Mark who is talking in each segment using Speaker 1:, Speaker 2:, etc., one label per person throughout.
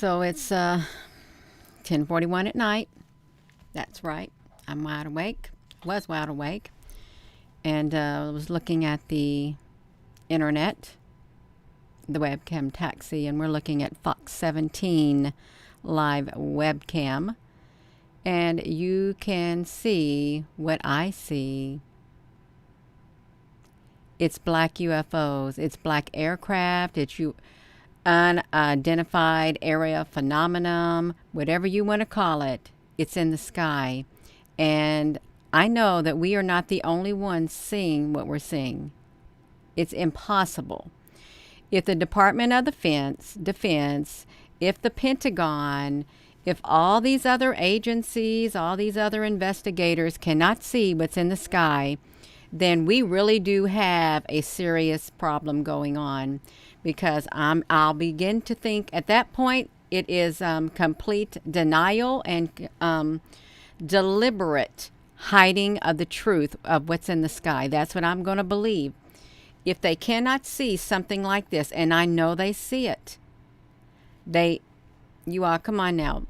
Speaker 1: So it's 10:41 at night. That's right. I'm wide awake. Was wide awake. And was looking at the internet, the webcam taxi, and we're looking at Fox 17 live webcam. And you can see what I see. It's black UFOs. It's black aircraft. It's unidentified area phenomenon, whatever you want to call it. It's in the sky. And I know that we are not the only ones seeing what we're seeing. It's impossible. If the Department of Defense, if the Pentagon, if all these other agencies, all these other investigators cannot see what's in the sky, then we really do have a serious problem going on, because I'll begin to think at that point it is complete denial and deliberate hiding of the truth of what's in the sky. That's what I'm going to believe. If they cannot see something like this, and I know they see it, you all, come on now.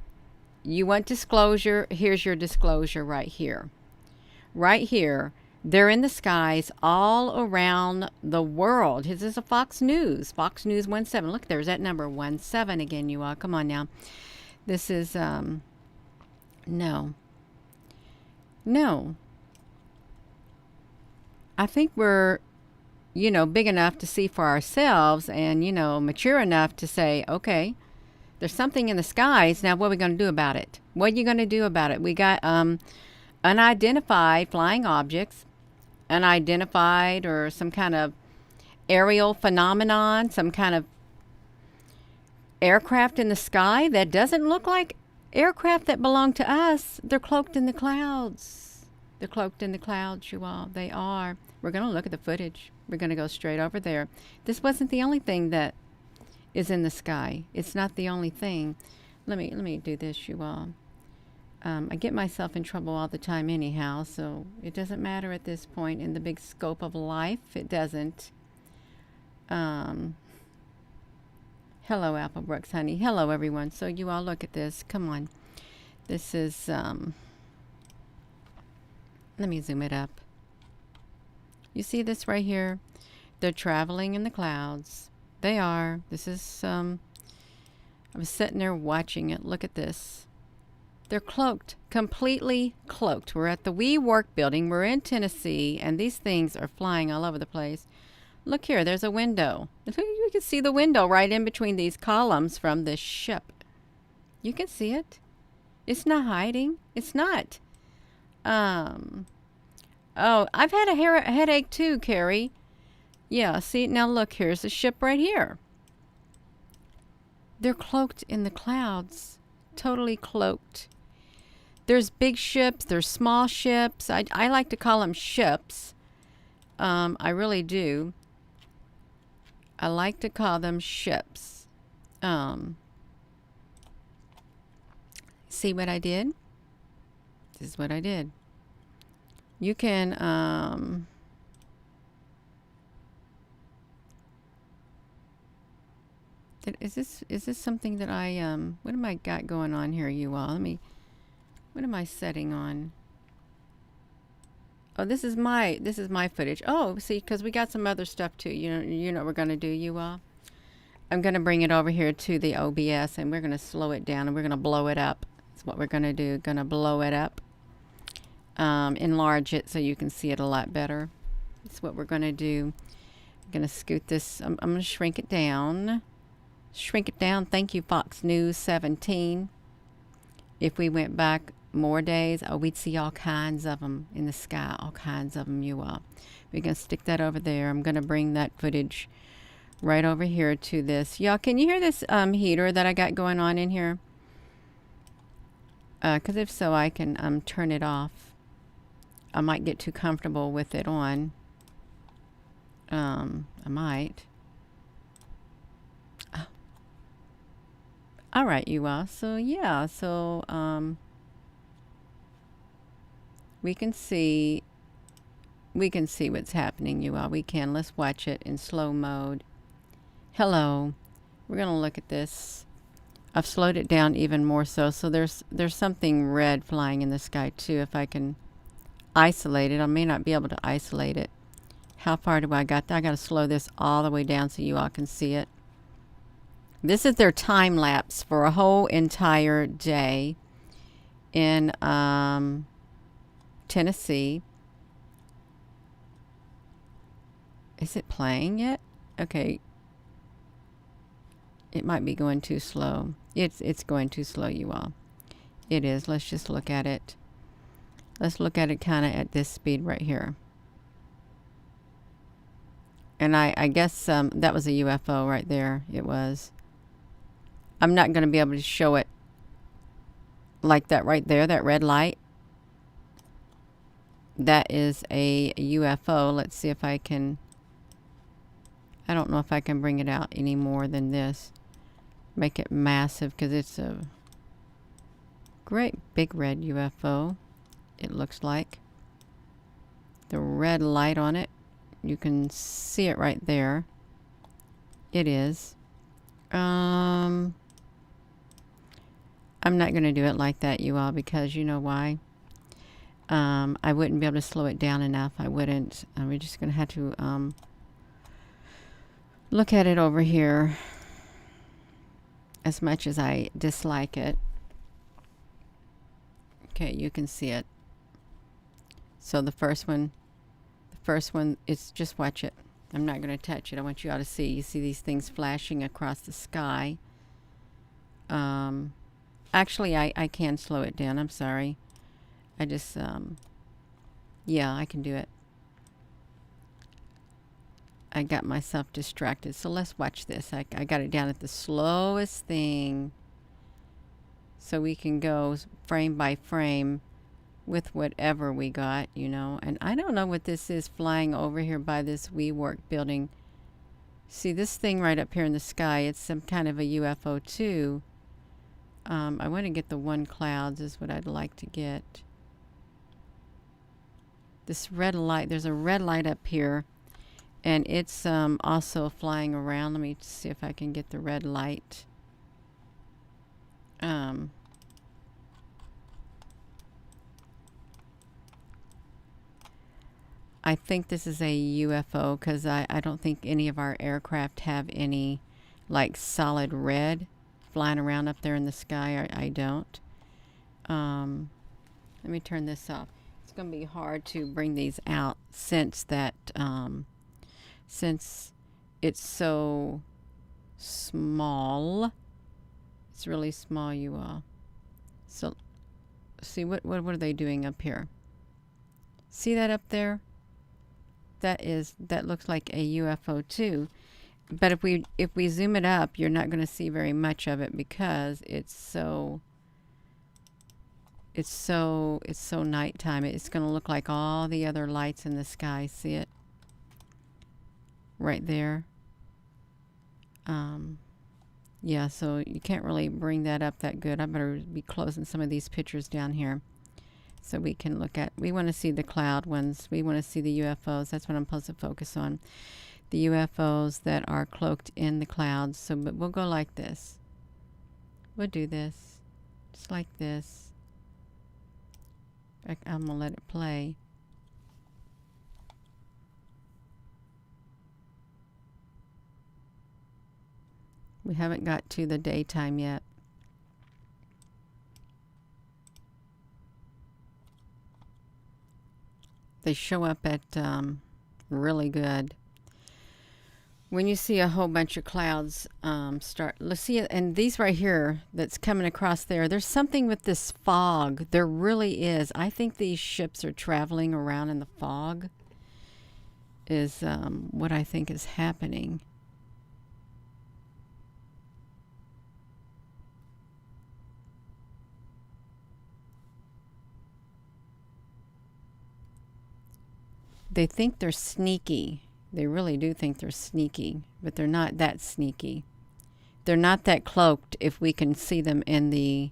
Speaker 1: You want disclosure? Here's your disclosure right here. Right here. They're in the skies all around the world. This is a Fox News 17. Look, there's that number 17 again, you all. Come on now. This is, no. I think we're, big enough to see for ourselves and, mature enough to say, okay, there's something in the skies. Now, what are we going to do about it? What are you going to do about it? We got unidentified flying objects, unidentified or some kind of aerial phenomenon, some kind of aircraft in the sky that doesn't look like aircraft that belong to us. They're cloaked in the clouds. They're cloaked in the clouds, you all. They are. We're going to look at the footage. We're going to go straight over there. This wasn't the only thing that is in the sky. It's not the only thing. Let me do this, you all. I get myself in trouble all the time anyhow, so it doesn't matter at this point in the big scope of life. It doesn't. Hello, Applebrooks, honey. Hello, everyone. So you all look at this. Come on. This is, let me zoom it up. You see this right here? They're traveling in the clouds. They are. This is, I was sitting there watching it. Look at this. They're cloaked, completely cloaked. We're at the WeWork building. We're in Tennessee, and these things are flying all over the place. Look here, there's a window. You can see the window right in between these columns from this ship. You can see it. It's not hiding. It's not. Oh, I've had a headache too, Carrie. Yeah, see, now look, here's the ship right here. They're cloaked in the clouds. Totally cloaked. There's big ships, there's small ships. I like to call them ships. I really do. I like to call them ships. See what I did? This is what I did. You can, is this something that I, what am I got going on here, you all? What am I setting on? Oh, this is my footage. Oh, see, because we got some other stuff too. You know what we're going to do, you all? I'm going to bring it over here to the OBS, and we're going to slow it down, and we're going to blow it up. That's what we're going to do. Going to blow it up. Enlarge it so you can see it a lot better. That's what we're going to do. I'm going to scoot this. I'm going to shrink it down. Shrink it down. Thank you, Fox News 17. If we went back more days, oh, we'd see all kinds of them in the sky. All kinds of them, you all. We're going to stick that over there. I'm going to bring that footage right over here to this. Y'all, can you hear this heater that I got going on in here? Because if so, I can turn it off. I might get too comfortable with it on. I might. Oh. All right, you all. So yeah, so we can see what's happening, you all. We can. Let's watch it in slow mode. Hello. We're gonna look at this. I've slowed it down even more so. So there's something red flying in the sky too. If I can isolate it, I may not be able to isolate it. How far do I got? I got to slow this all the way down so you all can see it. This is their time lapse for a whole entire day in Tennessee. Is it playing yet? Okay. It might be going too slow. It's going too slow, you all. It is. Let's just look at it. Let's look at it kind of at this speed right here. And I guess that was a UFO right there. It was. I'm not going to be able to show it like that right there, that red light. That is a UFO. Let's see if I can. I don't know if I can bring it out any more than this. Make it massive because it's a great big red UFO. It looks like. The red light on it. You can see it right there. It is. I'm not going to do it like that, you all, because you know why? I wouldn't be able to slow it down enough. I wouldn't. We're just going to have to look at it over here. As much as I dislike it. Okay, you can see it. So the first one, it's just watch it. I'm not going to touch it. I want you all to see. You see these things flashing across the sky. Actually, I can slow it down. I'm sorry. I just, yeah, I can do it. I got myself distracted. So let's watch this. I got it down at the slowest thing. So we can go frame by frame with whatever we got, you know. And I don't know what this is flying over here by this WeWork building. See this thing right up here in the sky? It's some kind of a UFO too. I want to get the one clouds is what I'd like to get. This red light, there's a red light up here. And it's also flying around. Let me see if I can get the red light. I think this is a UFO because I don't think any of our aircraft have any like solid red flying around up there in the sky. I don't. Let me turn this off. It's going to be hard to bring these out since that... since it's so small. It's really small, you all. So see what are they doing up here? See that up there? That looks like a UFO too. But if we zoom it up, you're not going to see very much of it because it's so nighttime. It's going to look like all the other lights in the sky. See it? Right there. Yeah, so you can't really bring that up that good. I better be closing some of these pictures down here so we can look at, we want to see the cloud ones. We want to see the UFOs. That's what I'm supposed to focus on. The UFOs that are cloaked in the clouds. So, but we'll go like this. We'll do this. Just like this. I'm going to let it play. We haven't got to the daytime yet. They show up at really good. When you see a whole bunch of clouds let's see it, and these right here that's coming across there, there's something with this fog. There really is. I think these ships are traveling around in the fog is what I think is happening. They think they're sneaky. They really do think they're sneaky, but they're not that sneaky. They're not that cloaked if we can see them in the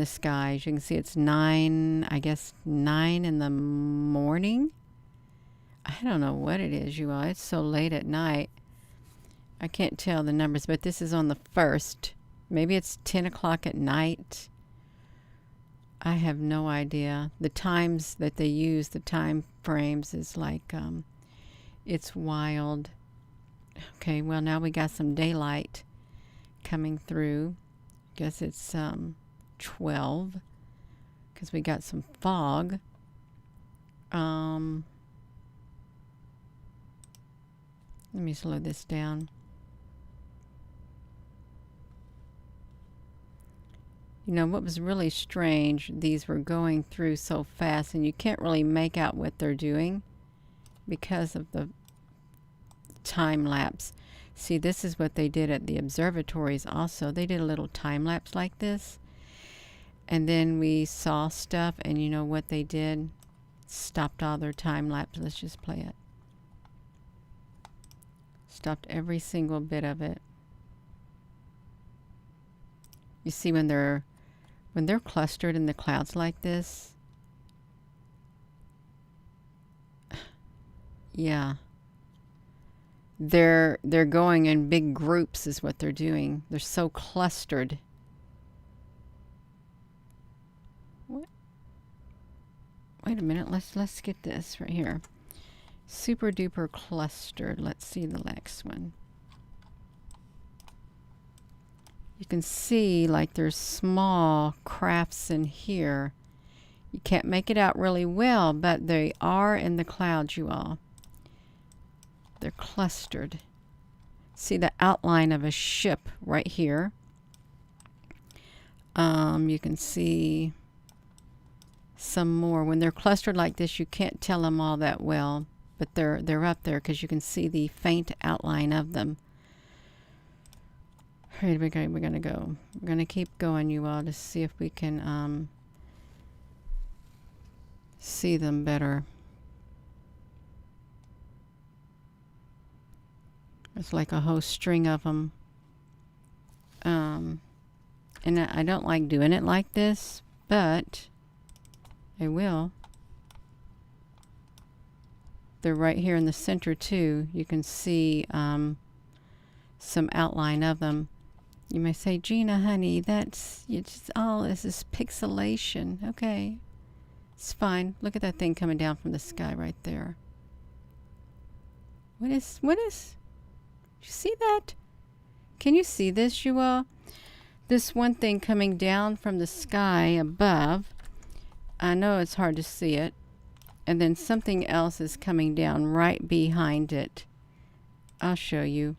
Speaker 1: sky. As you can see, it's 9, I guess 9 in the morning. I don't know what it is, you all. It's so late at night. I can't tell the numbers, but this is on the 1st. Maybe it's 10 o'clock at night. I have no idea. The times that they use, the time frames, is like, it's wild. Okay, well, now we got some daylight coming through. Guess it's 12 because we got some fog. Let me slow this down. You know, what was really strange, these were going through so fast and you can't really make out what they're doing because of the time lapse. See, this is what they did at the observatories also. They did a little time lapse like this. And then we saw stuff, and you know what they did? Stopped all their time lapse. Let's just play it. Stopped every single bit of it. You see, when they're clustered in the clouds like this, yeah, they're going in big groups is what they're doing. They're so clustered. What? Wait a minute. Let's get this right here. Super duper clustered. Let's see the next one. You can see like there's small crafts in here. You can't make it out really well, but they are in the clouds, you all. They're clustered. See the outline of a ship right here. You can see some more. When they're clustered like this, you can't tell them all that well, but they're up there because you can see the faint outline of them. All right, we're gonna go. We're gonna keep going, you all, to see if we can see them better. It's like a whole string of them. And I don't like doing it like this, but I will. They're right here in the center too. You can see some outline of them. You may say, Gina, honey, that's just all this is pixelation. Okay, it's fine. Look at that thing coming down from the sky right there. What is? You see that? Can you see this, you all? This one thing coming down from the sky above. I know it's hard to see it. And then something else is coming down right behind it. I'll show you.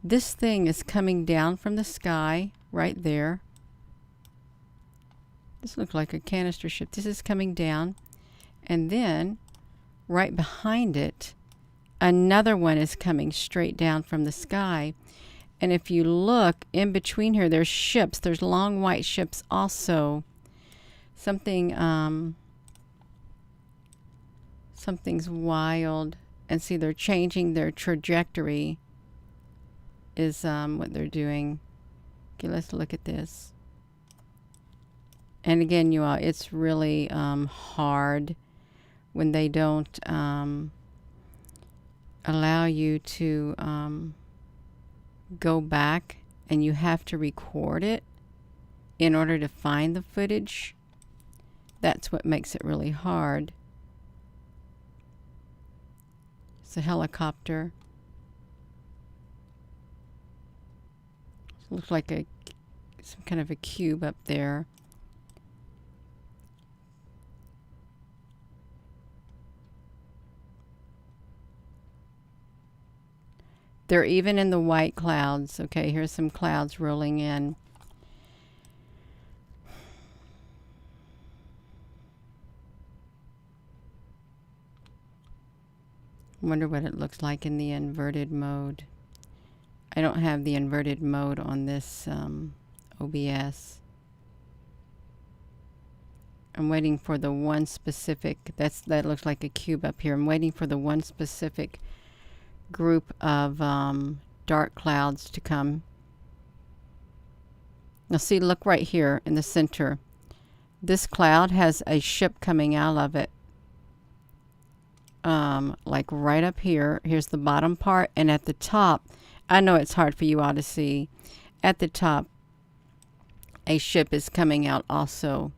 Speaker 1: This thing is coming down from the sky right there. This looks like a canister ship. This is coming down. And then right behind it, another one is coming straight down from the sky. And if you look in between here, there's ships. There's long white ships also. Something's wild. And see, they're changing their trajectory is what they're doing. Okay, let's look at this. And again, you all, it's really hard when they don't allow you to go back and you have to record it in order to find the footage. That's what makes it really hard. It's a helicopter. It looks like some kind of a cube up there. They're even in the white clouds. Okay, here's some clouds rolling in. Wonder what it looks like in the inverted mode. I don't have the inverted mode on this OBS. I'm waiting for the one specific, that looks like a cube up here. I'm waiting for the one specific group of dark clouds to come. Now see, look right here in the center. This cloud has a ship coming out of it. Like right up here. Here's the bottom part, and at the top, I know it's hard for you all to see. At the top, a ship is coming out also.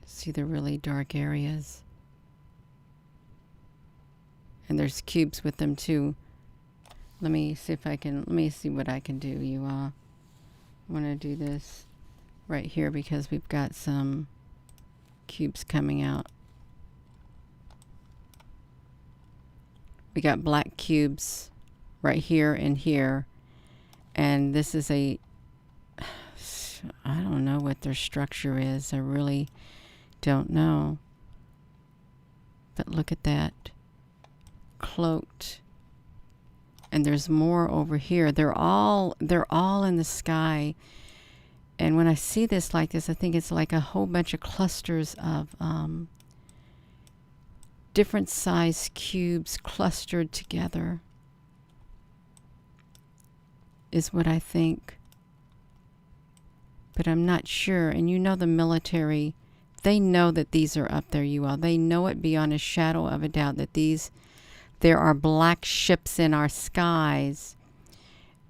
Speaker 1: See the really dark areas. And there's cubes with them too. Let me see what I can do, you all. I want to do this right here because we've got some cubes coming out. We got black cubes right here and here. And this is I don't know what their structure is. I really don't know. But look at that. Cloaked. And there's more over here. They're all in the sky. And when I see this like this, I think it's like a whole bunch of clusters of different size cubes clustered together is what I think. But I'm not sure. And you know the military, they know that these are up there, you all. They know it beyond a shadow of a doubt that there are black ships in our skies.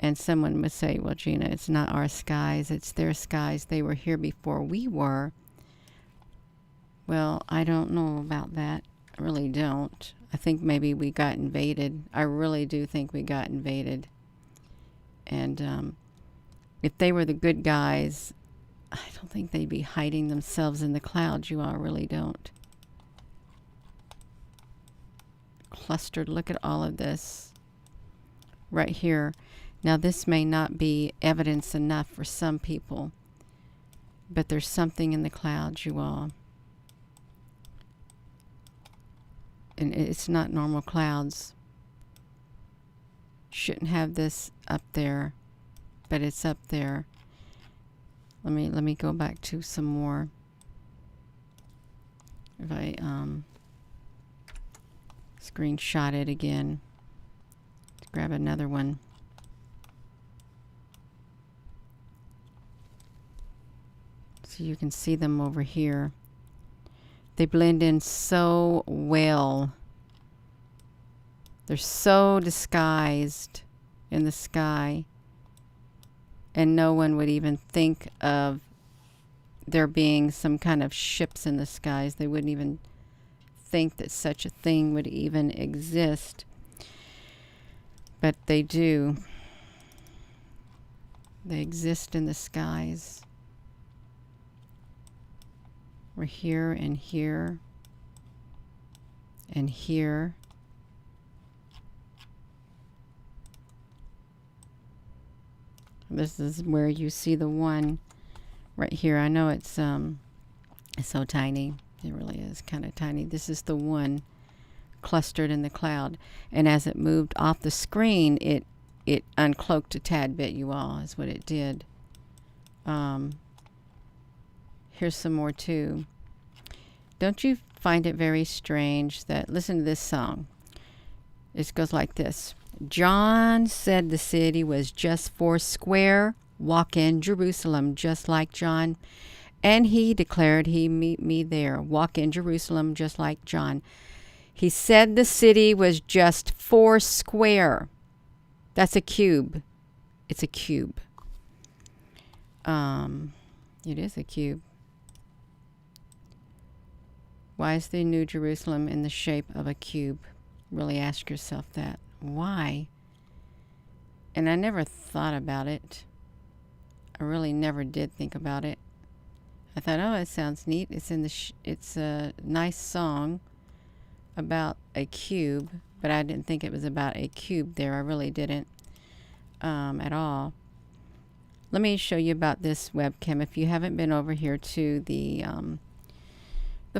Speaker 1: And someone would say, well, Gina, it's not our skies, it's their skies. They were here before we were. Well, I don't know about that. I really don't. I think maybe we got invaded. I really do think we got invaded. And if they were the good guys, I don't think they'd be hiding themselves in the clouds. You all really don't. Clustered. Look at all of this right here. Now, this may not be evidence enough for some people, but there's something in the clouds, you all. And it's not normal clouds. Shouldn't have this up there, but it's up there. Let me go back to some more. If I screenshot it again, grab another one. So you can see them over here. They blend in so well. They're so disguised in the sky. And no one would even think of there being some kind of ships in the skies. They wouldn't even think that such a thing would even exist. But they do. They exist in the skies. We're here and here and here. This is where you see the one right here. I know it's so tiny. It really is kind of tiny. This is the one clustered in the cloud. And as it moved off the screen, it uncloaked a tad bit, you all, is what it did. Here's some more too. Don't you find it very strange that, listen to this song. It goes like this. John said the city was just 4 square. Walk in Jerusalem just like John. And he declared he meet me there. Walk in Jerusalem just like John. He said the city was just 4 square. That's a cube. It's a cube. It is a cube. Why is the New Jerusalem in the shape of a cube? Really ask yourself that. Why? And I never thought about it. I really never did think about it. I thought, oh, it sounds neat. It's in the it's a nice song about a cube, but I didn't think it was about a cube there. I really didn't at all. Let me show you about this webcam. If you haven't been over here to the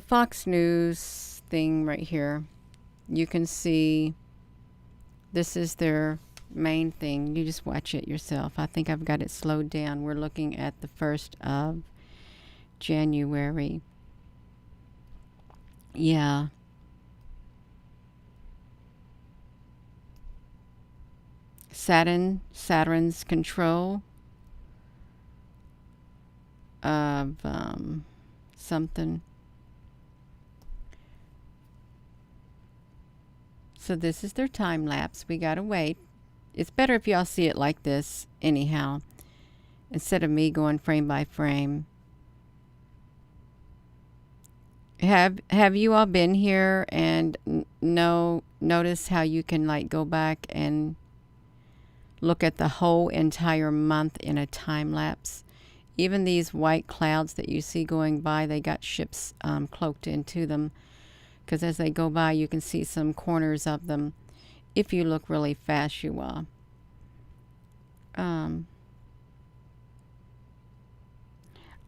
Speaker 1: Fox News thing right here, you can see this is their main thing. You just watch it yourself. I think I've got it slowed down. We're looking at the 1st of January. Yeah. Saturn's control of something. So this is their time lapse. We gotta wait. It's better if y'all see it like this anyhow, instead of me going frame by frame. Have you all been here and notice how you can like go back and look at the whole entire month in a time lapse? Even these white clouds that you see going by, they got ships cloaked into them, because as they go by you can see some corners of them if you look really fast, you all.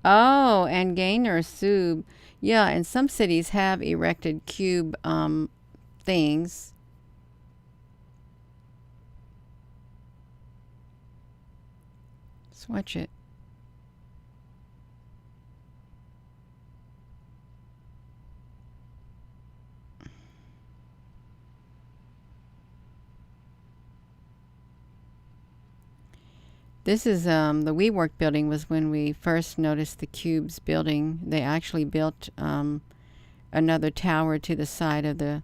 Speaker 1: Oh, and Gainer Sub. Yeah, and some cities have erected cube things. Let's watch it. This is the WeWork building was when we first noticed the cubes building. They actually built another tower to the side of the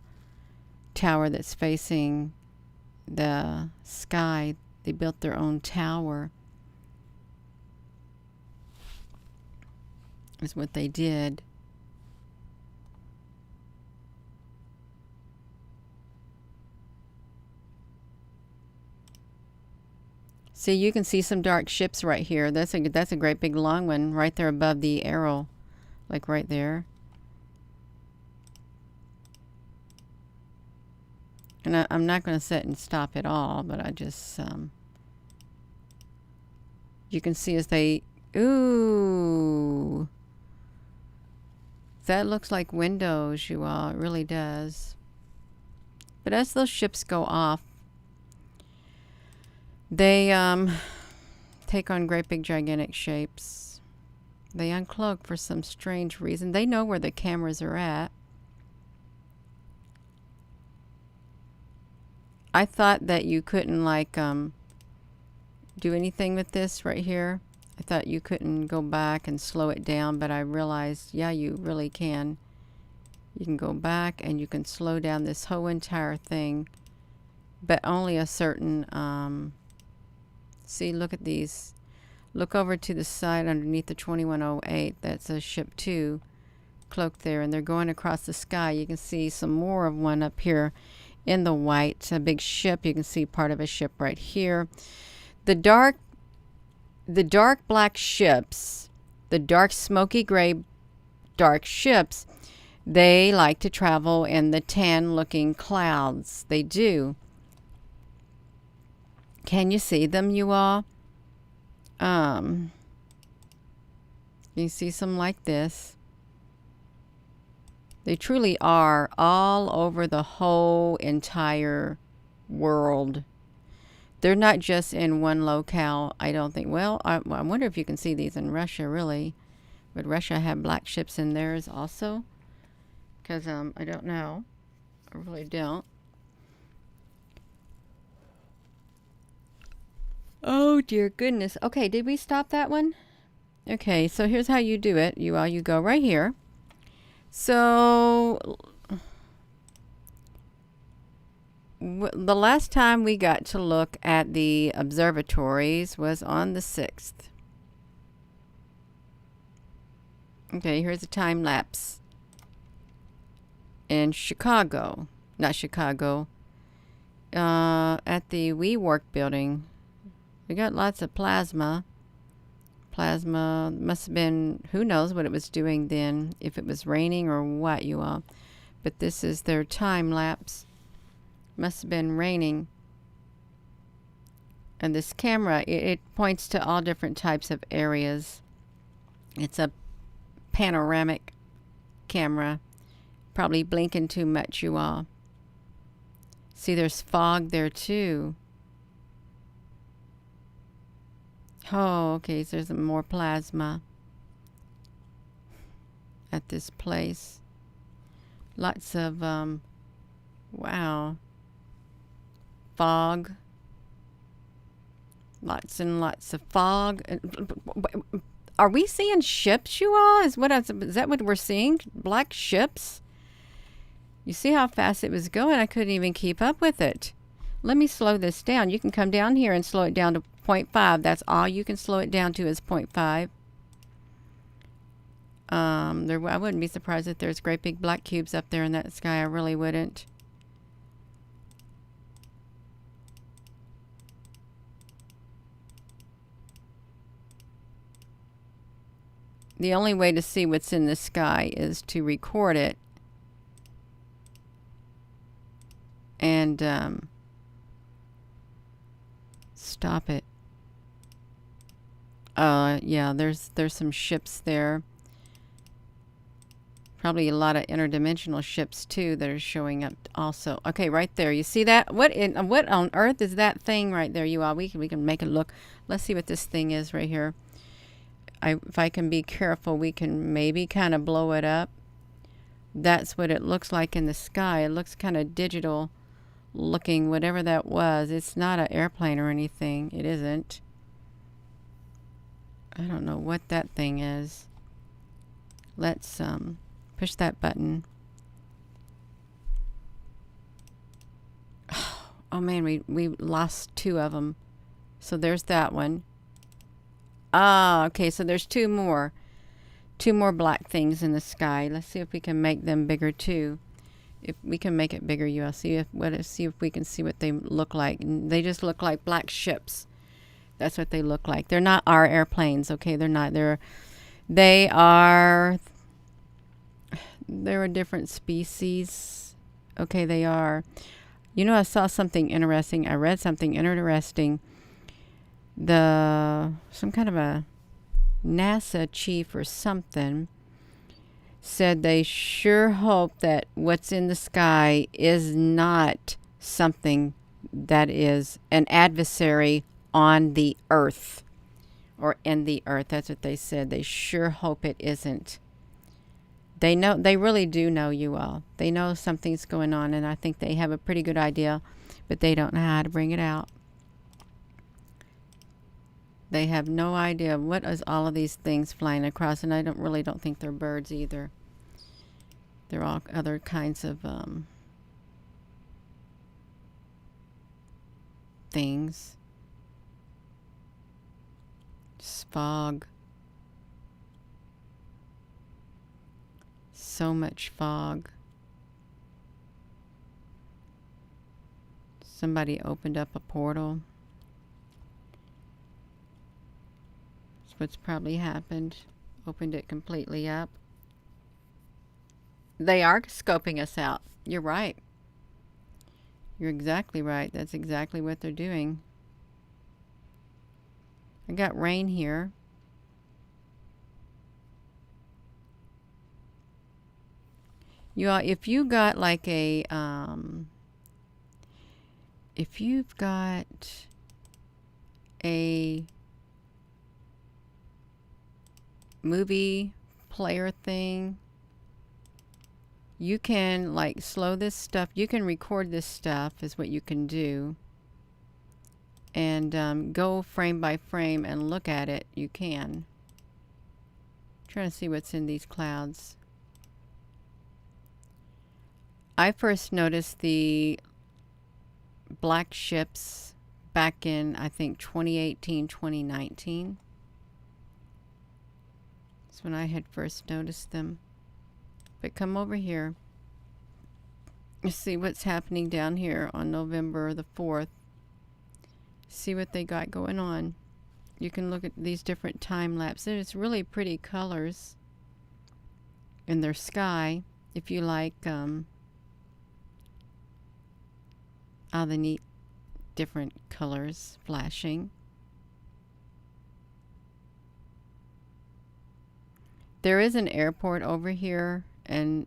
Speaker 1: tower that's facing the sky. They built their own tower. Is what they did. See, you can see some dark ships right here. That's a great big long one right there above the arrow, like right there. And I'm not going to sit and stop it all, but I just you can see as they ooh, that looks like windows, you all. It really does. But as those ships go off, they take on great big gigantic shapes. They uncloak for some strange reason. They know where the cameras are at. I thought that you couldn't like do anything with this right here. I thought you couldn't go back and slow it down, but I realized, yeah, you really can. You can go back and you can slow down this whole entire thing, but only a certain see, look at these. Look over to the side underneath the 2108. That's a ship 2 cloaked there, and they're going across the sky. You can see some more of one up here in the white. A big ship. You can see part of a ship right here. The dark black ships, the dark smoky gray dark ships, they like to travel in the tan looking clouds. They do. Can you see them, you all? You see some like this. They truly are all over the whole entire world. They're not just in one locale, I don't think. Well, I wonder if you can see these in Russia, really. Would Russia have black ships in theirs also? Because I don't know. I really don't. Oh dear goodness. Okay, did we stop that one? Okay, so here's how you do it. You go right here. So the last time we got to look at the observatories was on the 6th. Okay, here's a time lapse in Chicago. Not Chicago. At the WeWork building. We got lots of plasma. Plasma must have been, who knows what it was doing then, if it was raining or what, you all. But this is their time lapse. Must have been raining. And this camera, it points to all different types of areas. It's a panoramic camera. Probably blinking too much, you all. See, there's fog there too. Oh, okay, so there's some more plasma at this place. Lots of, wow, fog. Lots and lots of fog. Are we seeing ships, you all? Is that what we're seeing? Black ships? You see how fast it was going? I couldn't even keep up with it. Let me slow this down. You can come down here and slow it down to 0.5. That's all you can slow it down to is 0.5. I wouldn't be surprised if there's great big black cubes up there in that sky. I really wouldn't. The only way to see what's in the sky is to record it and stop it. Yeah, there's some ships there. Probably a lot of interdimensional ships too that are showing up also. Okay, right there. You see that? What on earth is that thing right there, you all? We can make it look. Let's see what this thing is right here. If I can be careful, we can maybe kind of blow it up. That's what it looks like in the sky. It looks kind of digital looking, whatever that was. It's not an airplane or anything. It isn't. I don't know what that thing is. Let's push that button. Oh man, we lost 2 of them. So there's that one. Ah, okay, so there's 2 more. 2 more black things in the sky. Let's see if we can make them bigger too. If we can make it bigger, you'll see if we can see what they look like. And they just look like black ships. That's what they look like. They're not our airplanes, okay? They're not. They're a different species. Okay, they are. You know, I saw something interesting. I read something interesting. Some kind of a NASA chief or something said they sure hope that what's in the sky is not something that is an adversary on the earth or in the earth. That's what they said. They sure hope it isn't. They know, they really do know, you all. They know something's going on, and I think they have a pretty good idea, but they don't know how to bring it out. They have no idea what is all of these things flying across, and I don't think they're birds either. They're all other kinds of things. Just fog. So much fog. Somebody opened up a portal. That's what's probably happened. Opened it completely up. They are scoping us out. You're right. You're exactly right. That's exactly what they're doing. I got rain here. You all, if you got like a if you've got a movie player thing, you can like slow this stuff. You can record this stuff is what you can do, and go frame by frame and look at it. You can. I'm trying to see what's in these clouds. I first noticed the black ships back in, I think, 2018, 2019. That's when I had first noticed them. But come over here. Let's see what's happening down here on November the 4th. See what they got going on. You can look at these different time lapses. There's really pretty colors in their sky. If you like all the neat different colors flashing. There is an airport over here, and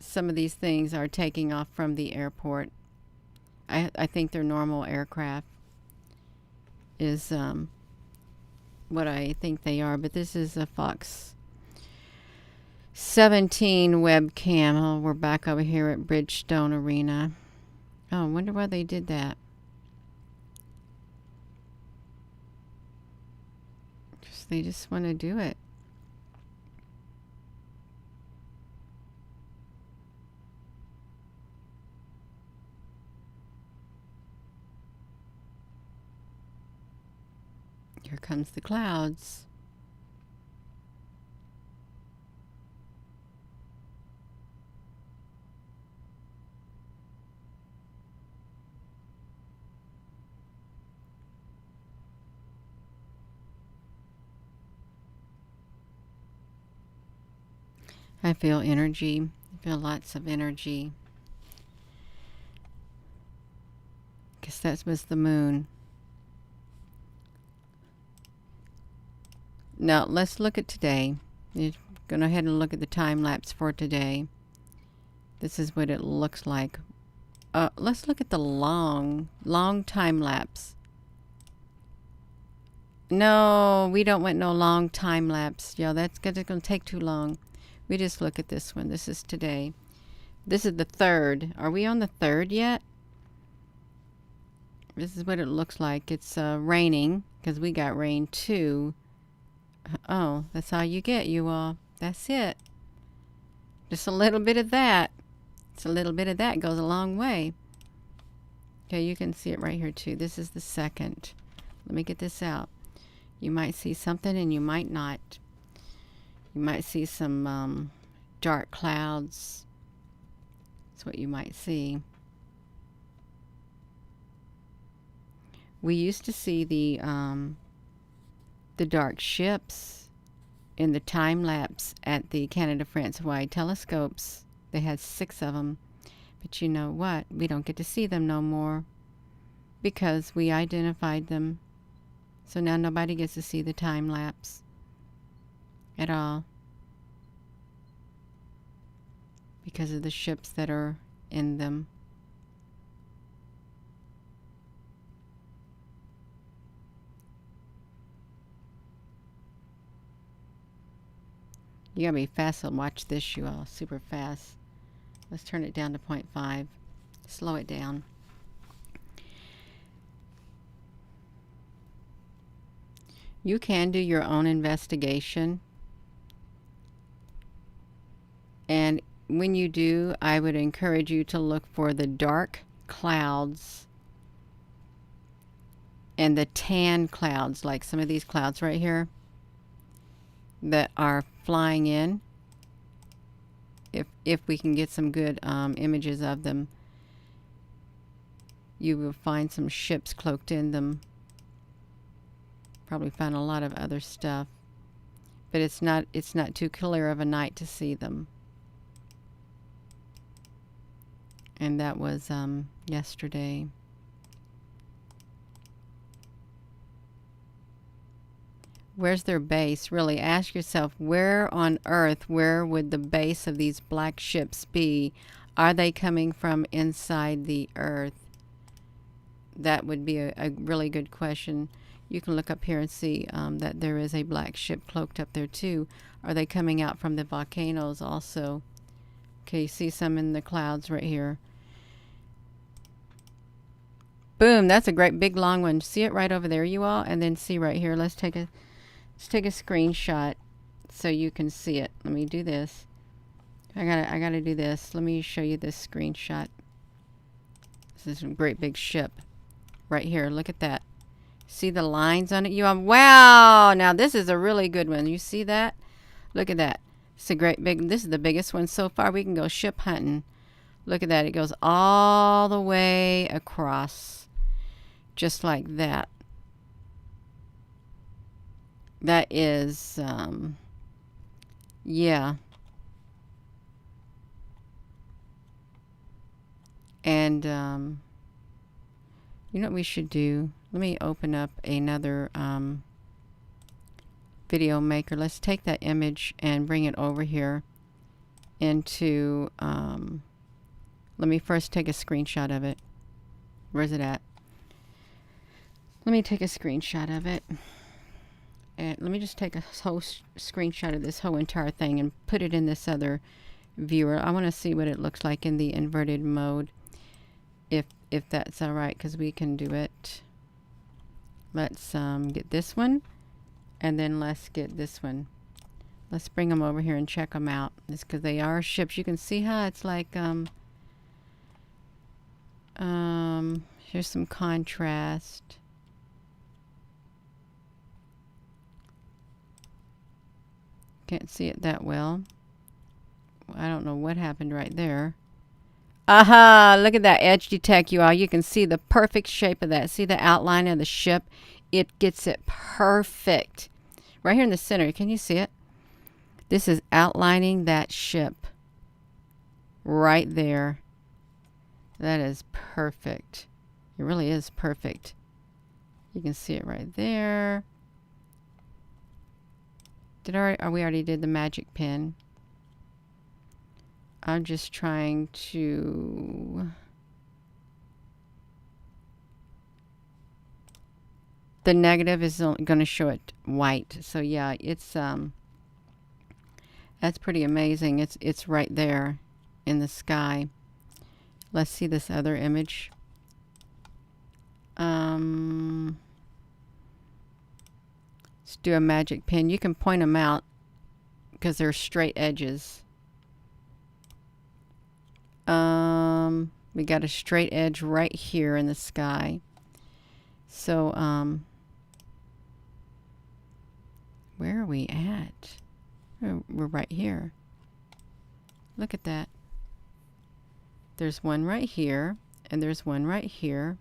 Speaker 1: some of these things are taking off from the airport. I think they're normal aircraft is what I think they are, but this is a Fox 17 webcam. Oh, we're back over here at Bridgestone Arena. Oh, I wonder why they did that. They just want to do it. Here comes the clouds. I feel energy. I feel lots of energy. Guess that was the moon. Now, let's look at today. We're going to go ahead and look at the time lapse for today. This is what it looks like. Let's look at the long time lapse. No, we don't want no long time lapse. Yo, that's going to take too long. We just look at this one. This is today. This is the 3rd. Are we on the 3rd yet? This is what it looks like. It's raining because we got rain too. Oh, that's all you get, you all. That's it. Just a little bit of that. It's a little bit of that goes a long way. Okay, you can see it right here too. This is the 2nd. Let me get this out. You might see something and you might not. You might see some dark clouds. That's what you might see. We used to see the dark ships in the time lapse at the Canada, France, Hawaii telescopes. They had 6 of them. But you know what? We don't get to see them no more because we identified them. So now nobody gets to see the time lapse at all because of the ships that are in them. You gotta be fast to watch this, you all. Super fast. Let's turn it down to 0.5. Slow it down. You can do your own investigation. And when you do, I would encourage you to look for the dark clouds and the tan clouds, like some of these clouds right here that are flying in. If we can get some good images of them, you will find some ships cloaked in them. Probably find a lot of other stuff, but it's not too clear of a night to see them. And that was yesterday. Where's their base? Really ask yourself, where on earth, where would the base of these black ships be? Are they coming from inside the earth? That would be a really good question. You can look up here and see that there is a black ship cloaked up there too. Are they coming out from the volcanoes also? Okay, you see some in the clouds right here. Boom, that's a great big long one. See it right over there, you all? And then see right here. Let's take a screenshot so you can see it. Let me do this. I gotta do this. Let me show you this screenshot. This is a great big ship right here. Look at that. See the lines on it? You all? Wow! Now this is a really good one. You see that? Look at that. It's a great big. This is the biggest one so far. We can go ship hunting. Look at that. It goes all the way across, just like that. That is, yeah. And, you know what we should do? Let me open up another video maker. Let's take that image and bring it over here into, let me first take a screenshot of it. Where's it at? Let me take a screenshot of it. And let me just take a whole screenshot of this whole entire thing and put it in this other viewer. I want to see what it looks like in the inverted mode, if that's all right, because we can do it. Let's get this one, and then let's get this one. Let's bring them over here and check them out. It's because they are ships. You can see how it's like here's some contrast. Can't see it that well. I don't know what happened right there. Aha! Look at that edge detect, you all. You can see the perfect shape of that. See the outline of the ship? It gets it perfect. Right here in the center. Can you see it? This is outlining that ship. Right there. That is perfect. It really is perfect. You can see it right there. We already did the magic pin. I'm just trying to... The negative is going to show it white. So yeah, it's that's pretty amazing. It's right there in the sky. Let's see this other image. Let's do a magic pin. You can point them out because they're straight edges. We got a straight edge right here in the sky. So, where are we at? We're right here. Look at that. There's one right here, and there's one right here.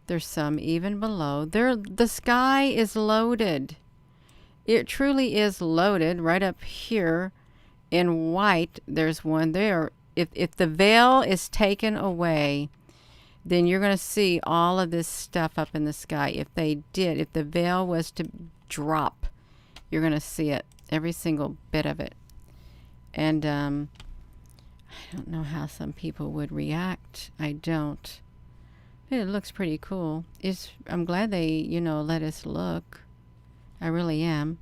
Speaker 1: There's some even below. The sky is loaded. It truly is loaded. Right up here in white, there's one there. If the veil is taken away, then you're going to see all of this stuff up in the sky. If the veil was to drop, you're going to see it, every single bit of it. And I don't know how some people would react. I don't. But it looks pretty cool. I'm glad they, let us look. I really am.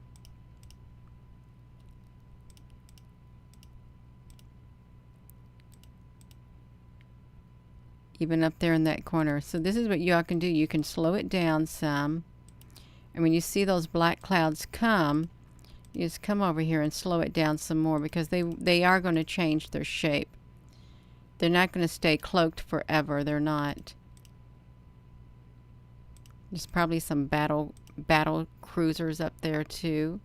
Speaker 1: Even up there in that corner. So this is what y'all can do. You can slow it down some. And when you see those black clouds come, you just come over here and slow it down some more, because they are going to change their shape. They're not going to stay cloaked forever. They're not. There's probably some battle cruisers up there too.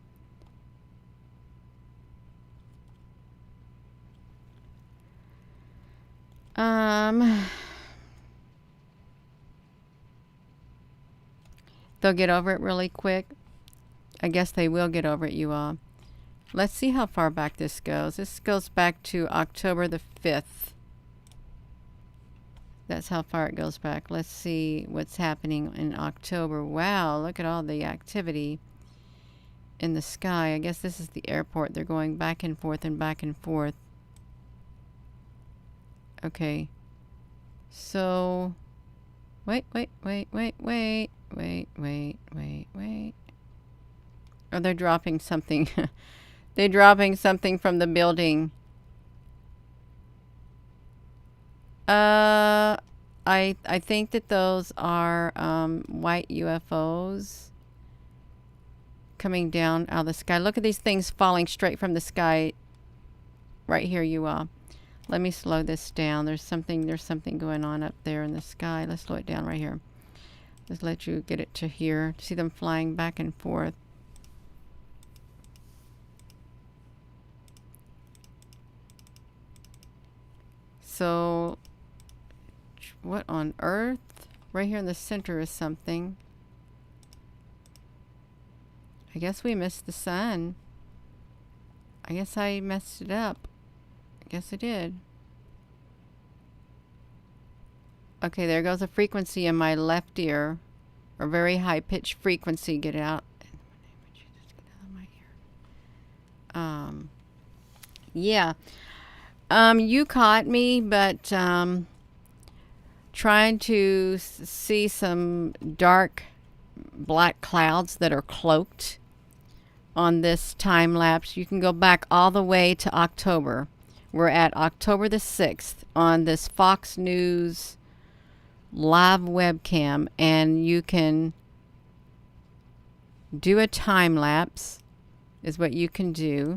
Speaker 1: They'll get over it really quick. I guess they will get over it, you all. Let's see how far back this goes. This goes back to October the 5th. That's how far it goes back. Let's see what's happening in October. Wow, look at all the activity in the sky. I guess this is the airport. They're going back and forth and back and forth. Okay. So, wait. Oh, they're dropping something. They're dropping something from the building. I think that those are white UFOs coming down out of the sky. Look at these things falling straight from the sky right here, you all. Let me slow this down. There's something going on up there in the sky. Let's slow it down right here. Let's let you get it to here. See them flying back and forth. So, what on earth? Right here in the center is something. I guess we missed the sun. I guess I messed it up. I guess I did. Okay, there goes a frequency in my left ear. A very high pitched frequency. Get it out. Yeah. You caught me, but trying to see some dark black clouds that are cloaked on this time lapse. You can go back all the way to October. We're at October the 6th on this Fox News live webcam, and you can do a time lapse is what you can do.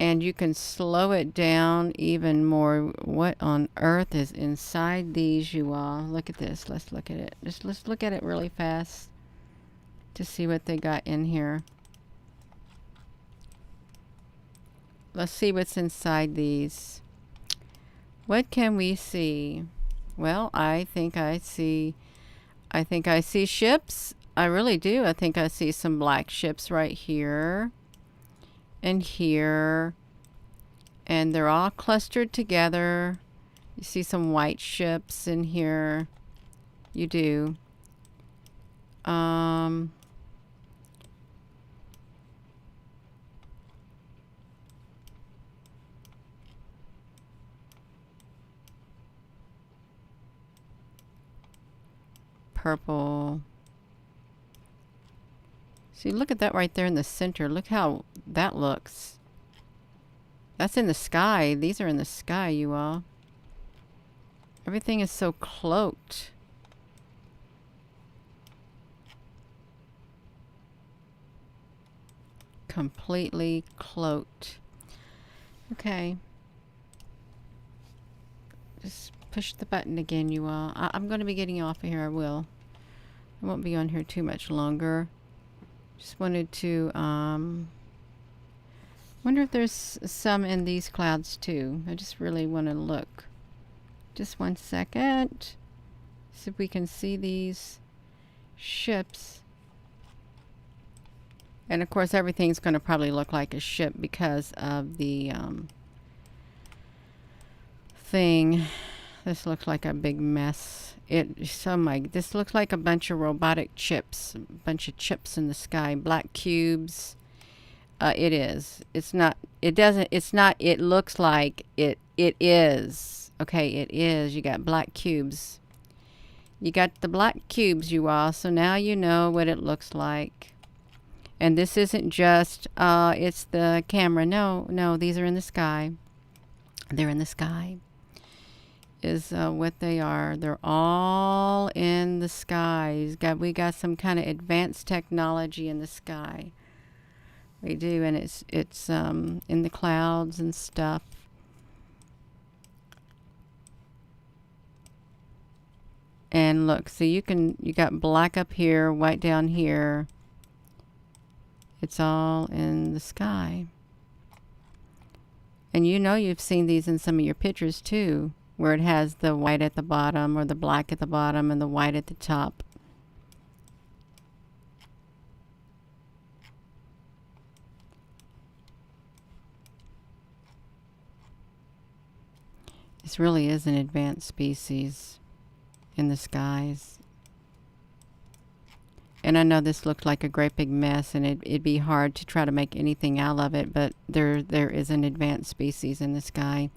Speaker 1: And you can slow it down even more. What on earth is inside these, you all? Look at this. Let's look at it. Let's look at it really fast to see what they got in here. Let's see what's inside these. What can we see? Well, I think I see ships. I really do. I think I see some black ships right here and here. And they're all clustered together. You see some white ships in here. You do. Purple. See, look at that right there in the center. Look how that looks. That's in the sky. These are in the sky, you all. Everything is so cloaked. Completely cloaked. Okay. Just push the button again, you all. I'm going to be getting off of here. I will. I won't be on here too much longer. Just wanted to, wonder if there's some in these clouds too. I just really want to look. Just 1 second. See if we can see these ships. And of course everything's going to probably look like a ship because of the thing. This looks like a big mess. This looks like a bunch of robotic chips. A bunch of chips in the sky. Black cubes. It is. It's not. It doesn't. It's not. It looks like it. It is. Okay, it is. You got black cubes. You got the black cubes, you all. So now you know what it looks like. And this isn't just, it's the camera. No, these are in the sky. They're in the sky. Is what they are. They're all in the sky. We got some kind of advanced technology in the sky. We do, and it's in the clouds and stuff. And look, so you got black up here, white down here. It's all in the sky. And you know you've seen these in some of your pictures too, where it has the white at the bottom or the black at the bottom and the white at the top. This really is an advanced species in the skies. And I know this looked like a great big mess, and it'd be hard to try to make anything out of it, but there is an advanced species in the sky.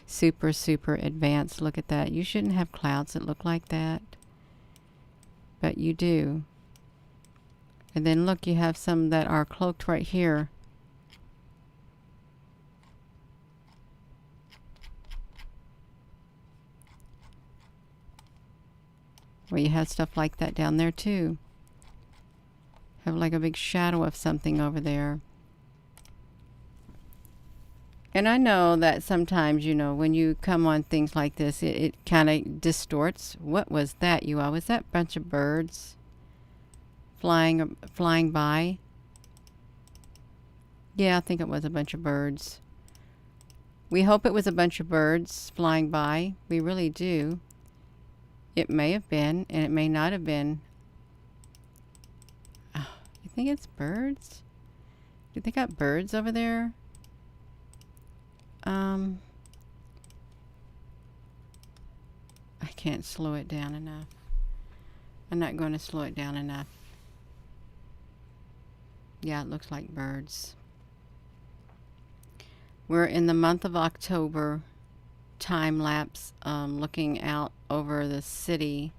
Speaker 1: Super, super advanced. Look at that. You shouldn't have clouds that look like that, but you do. And then look, you have some that are cloaked right here. Well, you have stuff like that down there too. Have like a big shadow of something over there. And I know that sometimes, you know, when you come on things like this, it kind of distorts. What was that, you all? Was that a bunch of birds flying by? Yeah, I think it was a bunch of birds. We hope it was a bunch of birds flying by. We really do. It may have been, and it may not have been. Oh, you think it's birds? Do they got birds over there? I can't slow it down enough. I'm not going to slow it down enough. Yeah, it looks like birds. We're in the month of October. Time lapse, looking out over the city,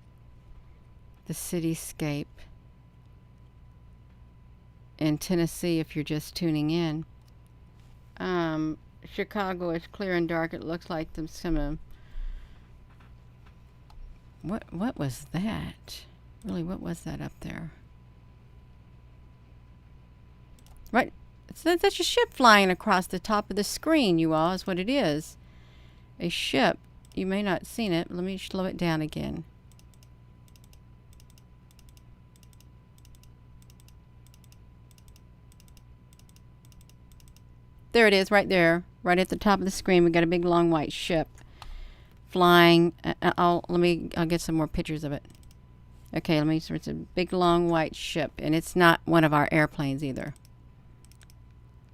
Speaker 1: the cityscape in Tennessee. If you're just tuning in, Chicago is clear and dark. It looks like some what was that? Really, what was that up there? Right, that's a ship flying across the top of the screen, you all. Is what it is. A ship. You may not have seen it. Let me slow it down again. there it is, right there, right at the top of the screen. We got a big long white ship flying. I'll get some more pictures of it. Okay, so it's a big long white ship, and it's not one of our airplanes either.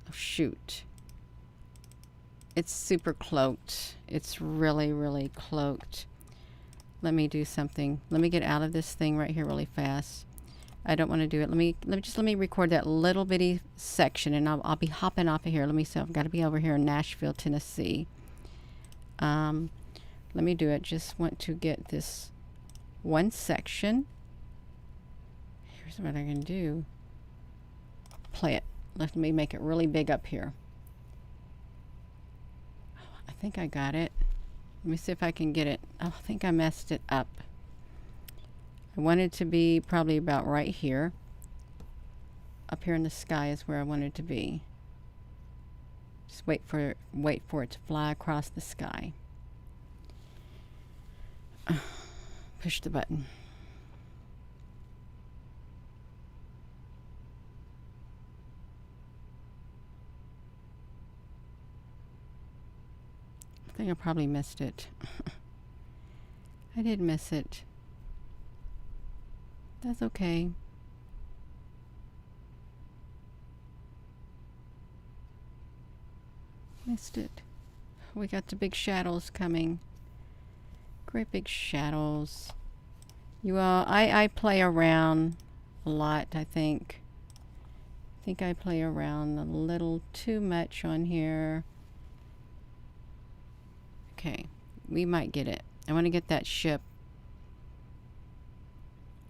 Speaker 1: Oh shoot. It's super cloaked. It's really, really cloaked. Let me do something. Let me get out of this thing right here really fast. I don't want to do it. Let me record that little bitty section, and I'll be hopping off of here. Let me see. I've got to be over here in Nashville, Tennessee. Let me do it. Just want to get this one section. Here's what I'm going to do. Play it. Let me make it really big up here. I think I got it. Let me see if I can get it. Oh, I think I messed it up. I want it to be probably about right here. Up here in the sky is where I want it to be. Just wait for it to fly across the sky. Push the button. I think I probably missed it. I did miss it. That's okay. Missed it. We got the big shadows coming. Great big shadows. You all, I play around a lot, I think. I think I play around a little too much on here. Okay, we might get it. I want to get that ship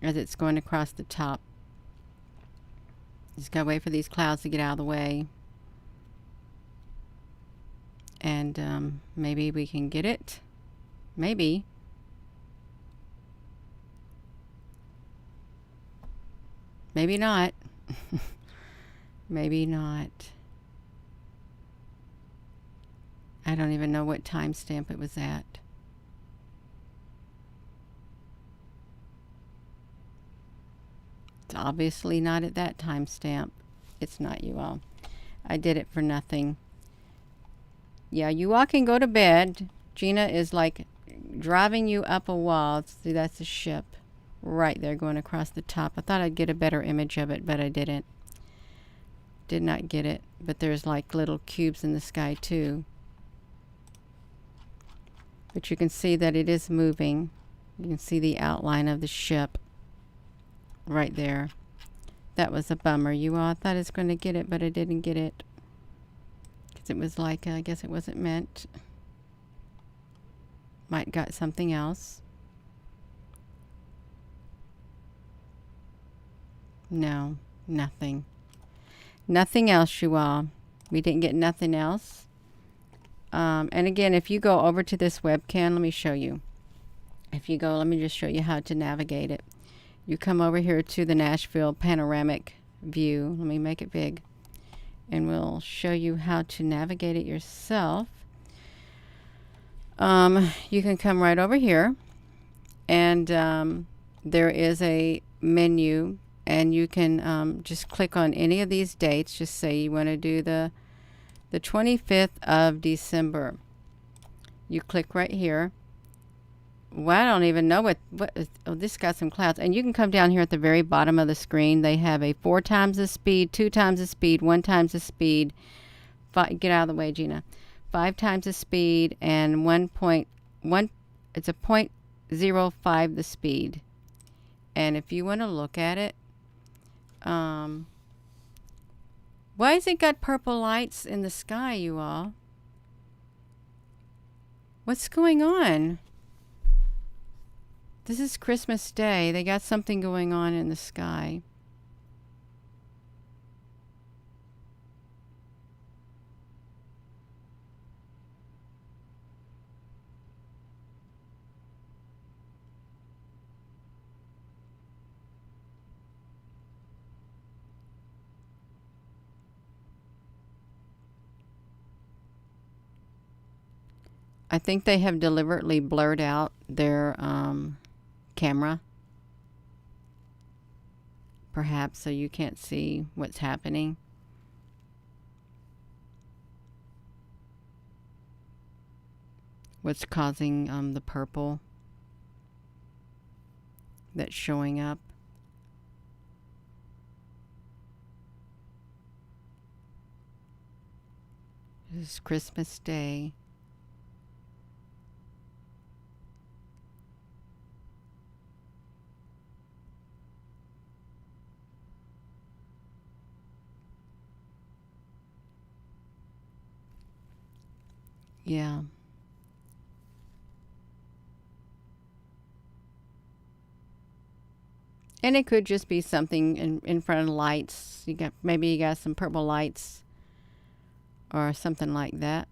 Speaker 1: as it's going across the top. Just gotta wait for these clouds to get out of the way. And maybe we can get it. Maybe. Maybe not. Maybe not. I don't even know what timestamp it was at. It's obviously not at that timestamp. It's not, you all. I did it for nothing. Yeah, you all can go to bed. Gina is like driving you up a wall. See, that's a ship right there going across the top. I thought I'd get a better image of it, but I didn't. Did not get it. But there's like little cubes in the sky too. But you can see that it is moving. You can see the outline of the ship right there. That was a bummer. You all thought it was going to get it, but I didn't get it. Because it was like, I guess it wasn't meant. Might got something else. No, nothing. Nothing else, you all. We didn't get nothing else. And again, if you go over to this webcam, let me show you. If you go, let me just show you how to navigate it. You come over here to the Nashville panoramic view. Let me make it big. And we'll show you how to navigate it yourself. You can come right over here. And there is a menu. And you can just click on any of these dates. Just say you want to do the 25th of December. You click right here. Well, I don't even know what is, oh, this got some clouds. And you can come down here at the very bottom of the screen. They have a 4 times the speed, 2 times the speed, 1 times the speed. Get out of the way, Gina. 5 times the speed and 1.1. It's a 0.05 the speed. And if you want to look at it, why has it got purple lights in the sky, you all? What's going on? This is Christmas Day. They got something going on in the sky. I think they have deliberately blurred out their camera, perhaps, so you can't see what's happening. what's causing the purple that's showing up. This is Christmas Day. Yeah. And it could just be something in front of the lights. Maybe you got some purple lights or something like that.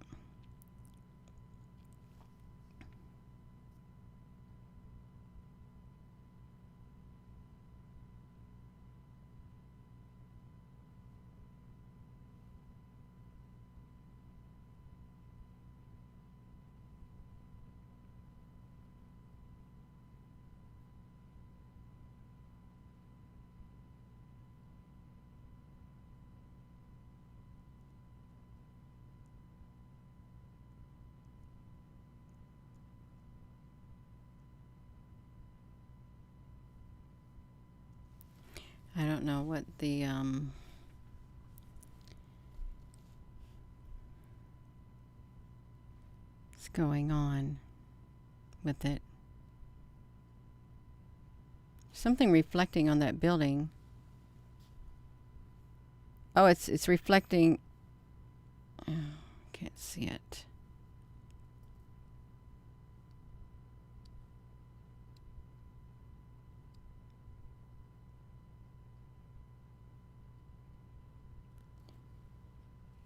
Speaker 1: I don't know what the is going on with it. Something reflecting on that building. Oh, it's reflecting. Oh, can't see it.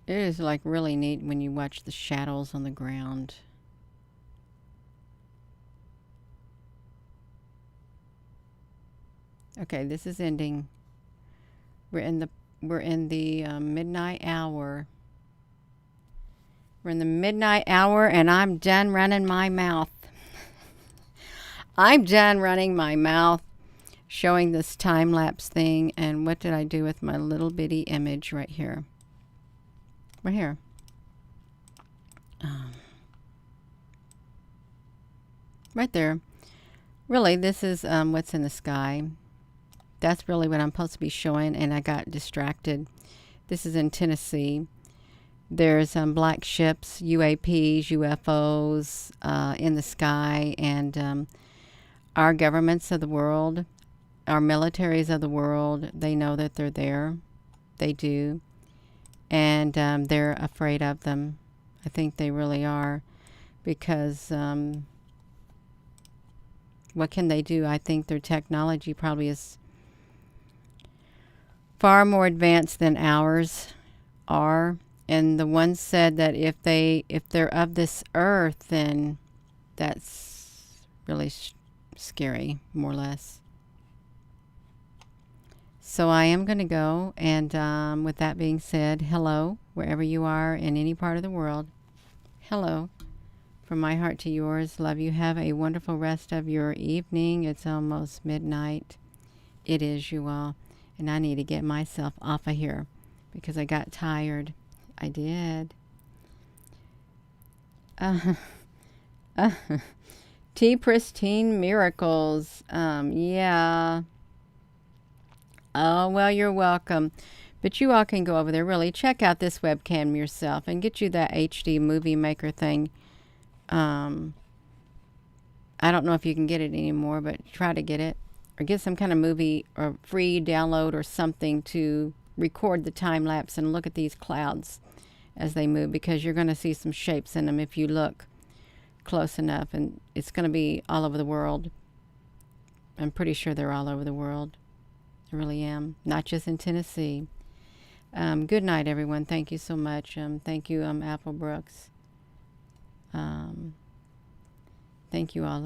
Speaker 1: It is like really neat when you watch the shadows on the ground. Okay, this is ending. We're in the midnight hour. We're in the midnight hour, and I'm done running my mouth. I'm done running my mouth, showing this time lapse thing. And what did I do with my little bitty image right here? Right here. Right there. Really, this is what's in the sky. That's really what I'm supposed to be showing, and I got distracted. This is in Tennessee. There's black ships, UAPs, UFOs in the sky, and our governments of the world, our militaries of the world, they know that they're there. They do. And they're afraid of them. I think they really are, because what can they do? I think their technology probably is far more advanced than ours are. And the one said that if they're of this earth, then that's really scary, more or less. So I am going to go, and with that being said, hello, wherever you are in any part of the world. Hello, from my heart to yours. Love you. Have a wonderful rest of your evening. It's almost midnight. It is, you all. And I need to get myself off of here because I got tired. I did. Tea Pristine Miracles. Yeah. Oh, well, you're welcome. But you all can go over there. Really, check out this webcam yourself and get you that HD movie maker thing. I don't know if you can get it anymore, but try to get it. Or get some kind of movie or free download or something to record the time lapse and look at these clouds as they move, because you're going to see some shapes in them if you look close enough. And it's going to be all over the world. I'm pretty sure they're all over the world. I really am. Not just in Tennessee. Good night, everyone. Thank you so much. Thank you, Apple Brooks. Thank you all.